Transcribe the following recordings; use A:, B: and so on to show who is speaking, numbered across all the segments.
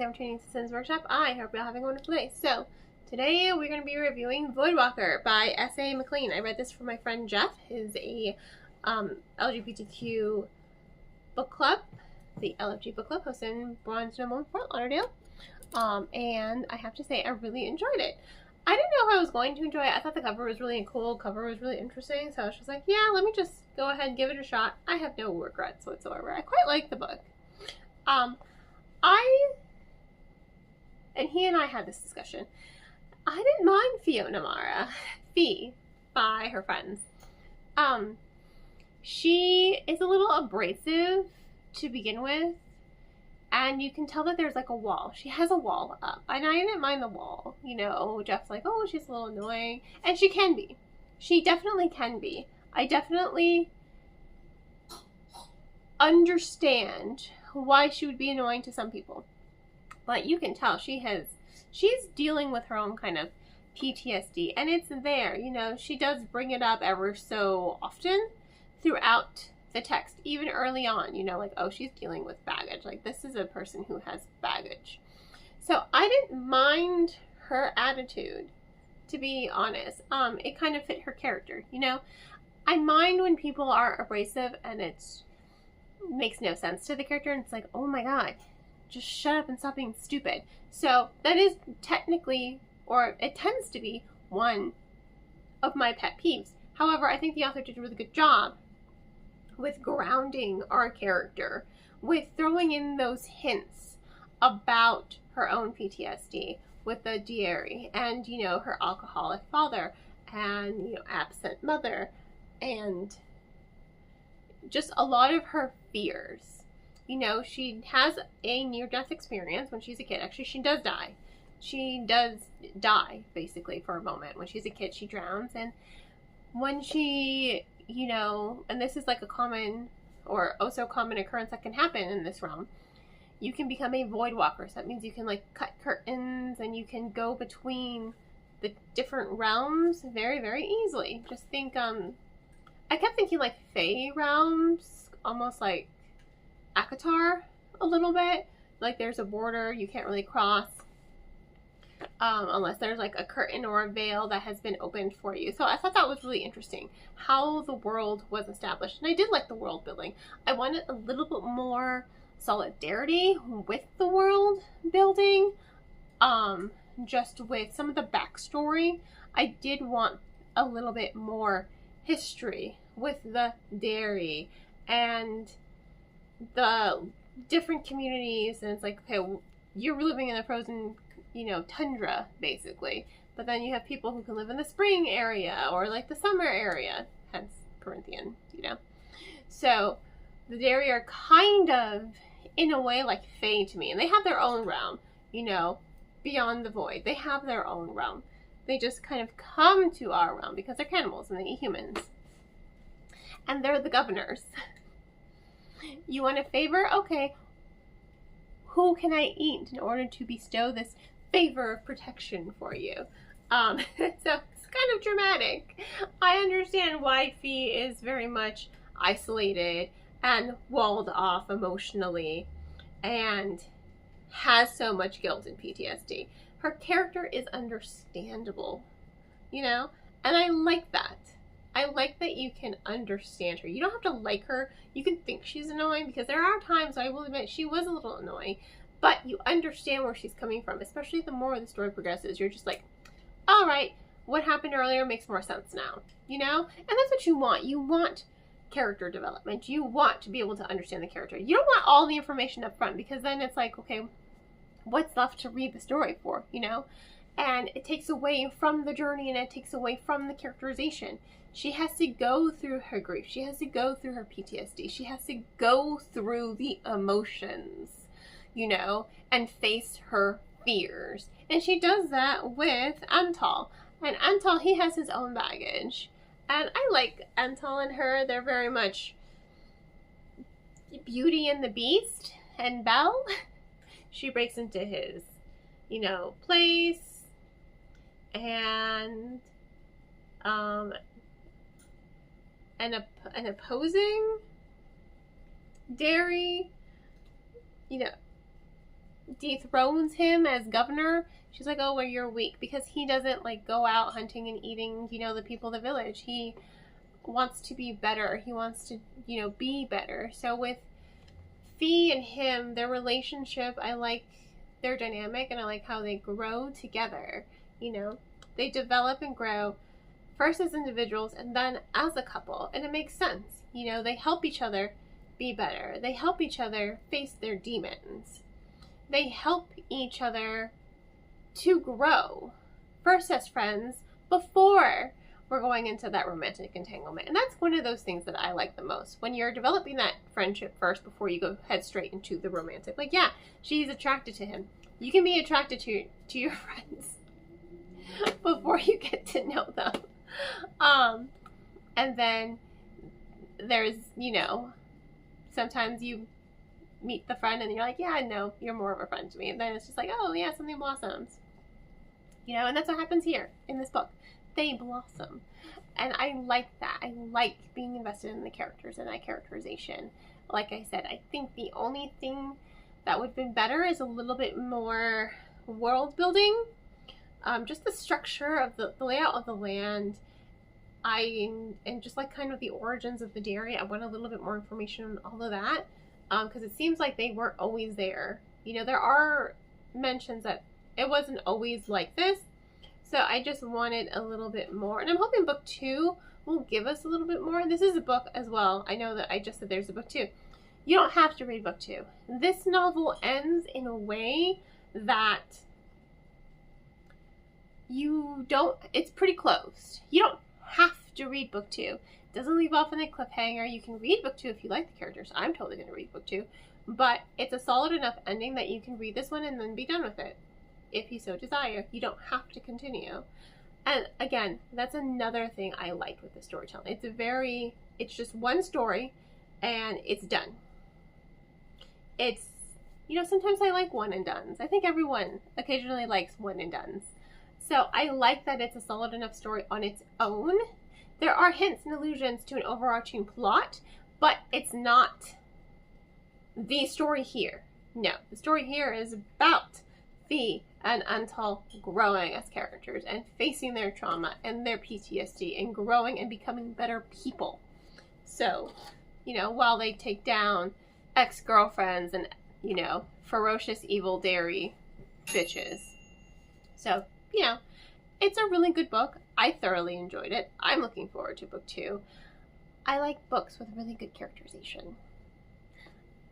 A: Tuning to Sims Workshop. I hope you're having a wonderful day. So, today we're going to be reviewing Voidwalker by S.A. McLean. I read this from my friend Jeff, who's a LGBTQ book club, the LFG book club, hosted in Bronzeville, Fort Lauderdale. And I have to say, I really enjoyed it. I didn't know if I was going to enjoy it. I thought the cover was really cool, cover was really interesting, so I was just like, yeah, let me just go ahead and give it a shot. I have no regrets whatsoever. I quite like the book. And he and I had this discussion. I didn't mind Fiona Mara, Fee, by her friends. She is a little abrasive to begin with, and you can tell that there's like a wall. She has a wall up, and I didn't mind the wall. You know, Jeff's like, oh, she's a little annoying, and she can be. She definitely can be. I definitely understand why she would be annoying to some people. But you can tell she's dealing with her own kind of PTSD, and it's there, you know, she does bring it up ever so often throughout the text, even early on, you know, like, oh, she's dealing with baggage, like, this is a person who has baggage. So I didn't mind her attitude, to be honest. It kind of fit her character, you know. I mind when people are abrasive and it makes no sense to the character, and it's like, oh my god, just shut up and stop being stupid. So that is technically, or it tends to be, one of my pet peeves. However, I think the author did a really good job with grounding our character, with throwing in those hints about her own PTSD with the diary, and, you know, her alcoholic father, and, you know, absent mother, and just a lot of her fears. You know, she has a near-death experience when she's a kid. Actually, she does die. She does die, basically, for a moment. When she's a kid, she drowns. And when she, you know, and this is like a common or oh so common occurrence that can happen in this realm, you can become a Voidwalker. So that means you can, like, cut curtains and you can go between the different realms very, very easily. Just think, I kept thinking, like, Fae realms, almost like Akatar a little bit. Like, there's a border you can't really cross unless there's like a curtain or a veil that has been opened for you. So I thought that was really interesting how the world was established, and I did like the world building. I wanted a little bit more solidarity with the world building, just with some of the backstory. I did want a little bit more history with the dairy and the different communities, and it's like, okay, you're living in a frozen, you know, tundra, basically, but then you have people who can live in the spring area or like the summer area, hence Corinthian, you know. So the dairy are kind of, in a way, like Fae to me, and they have their own realm, you know, beyond the void. They have their own realm. They just kind of come to our realm because they're cannibals and they eat humans, and they're the governors. You want a favor? Okay. Who can I eat in order to bestow this favor of protection for you? So it's kind of dramatic. I understand why Fee is very much isolated and walled off emotionally and has so much guilt and PTSD. Her character is understandable, you know? And I like that. I like that you can understand her. You don't have to like her. You can think she's annoying, because there are times, I will admit, she was a little annoying, but you understand where she's coming from, especially the more the story progresses. You're just like, all right, what happened earlier makes more sense now, you know? And that's what you want. You want character development. You want to be able to understand the character. You don't want all the information up front, because then it's like, okay, what's left to read the story for, you know? And it takes away from the journey, and it takes away from the characterization. She has to go through her grief. She has to go through her PTSD. She has to go through the emotions, you know, and face her fears. And she does that with Antal. And Antal, he has his own baggage. And I like Antal and her. They're very much Beauty and the Beast and Belle. She breaks into his, you know, place, and an opposing dairy, you know, dethrones him as governor, she's like, oh, well, you're weak, because he doesn't like go out hunting and eating, you know, the people of the village. He wants to be better. He wants to, you know, be better. So with Fee and him, their relationship, I like their dynamic, and I like how they grow together. You know, they develop and grow first as individuals and then as a couple, and it makes sense. You know, they help each other be better. They help each other face their demons. They help each other to grow, first as friends before we're going into that romantic entanglement. And that's one of those things that I like the most. When you're developing that friendship first before you go head straight into the romantic. Like, yeah, she's attracted to him. You can be attracted to your friends before you get to know them. And then there's, you know, sometimes you meet the friend and you're like, yeah, I know, you're more of a friend to me. And then it's just like, oh yeah, something blossoms. You know, and that's what happens here in this book. They blossom. And I like that. I like being invested in the characters and that characterization. Like I said, I think the only thing that would have been better is a little bit more world building. Just the structure of the layout of the land. And just like kind of the origins of the dairy. I want a little bit more information on all of that. Because it seems like they weren't always there. You know, there are mentions that it wasn't always like this. So I just wanted a little bit more. And I'm hoping book 2 will give us a little bit more. This is a book as well. I know that I just said there's a book 2. You don't have to read book 2. This novel ends in a way that you don't, it's pretty closed. You don't have to read book 2. It doesn't leave off on a cliffhanger. You can read book 2 if you like the characters. I'm totally going to read book 2. But it's a solid enough ending that you can read this one and then be done with it. If you so desire. You don't have to continue. And again, that's another thing I like with the storytelling. It's just one story and it's done. It's, you know, sometimes I like one and dones. I think everyone occasionally likes one and dones. So I like that it's a solid enough story on its own. There are hints and allusions to an overarching plot, but it's not the story here. No, the story here is about Fee and Antal growing as characters and facing their trauma and their PTSD and growing and becoming better people. So, you know, while they take down ex-girlfriends and, you know, ferocious evil dairy bitches. So, you know, it's a really good book. I thoroughly enjoyed it. I'm looking forward to book 2. I like books with really good characterization.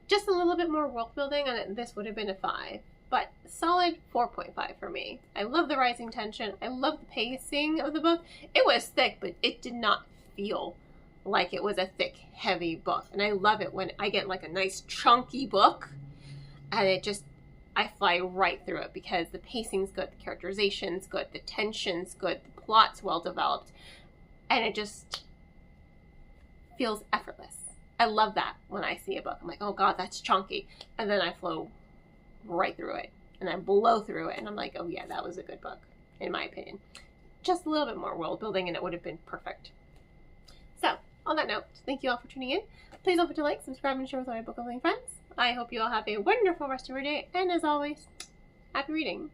A: Just a little bit more world building on it. This would have been a 5. But solid 4.5 for me. I love the rising tension. I love the pacing of the book. It was thick, but it did not feel like it was a thick, heavy book. And I love it when I get like a nice chunky book and it just, I fly right through it because the pacing's good, the characterization's good, the tension's good, the plot's well developed, and it just feels effortless. I love that when I see a book. I'm like, oh God, that's chunky. And then I flow right through it and I blow through it and I'm like, oh yeah, that was a good book in my opinion. Just a little bit more world building and it would have been perfect. So on that note, thank you all for tuning in. Please don't forget to like, subscribe, and share with all my book loving friends. I hope you all have a wonderful rest of your day, and as always, happy reading.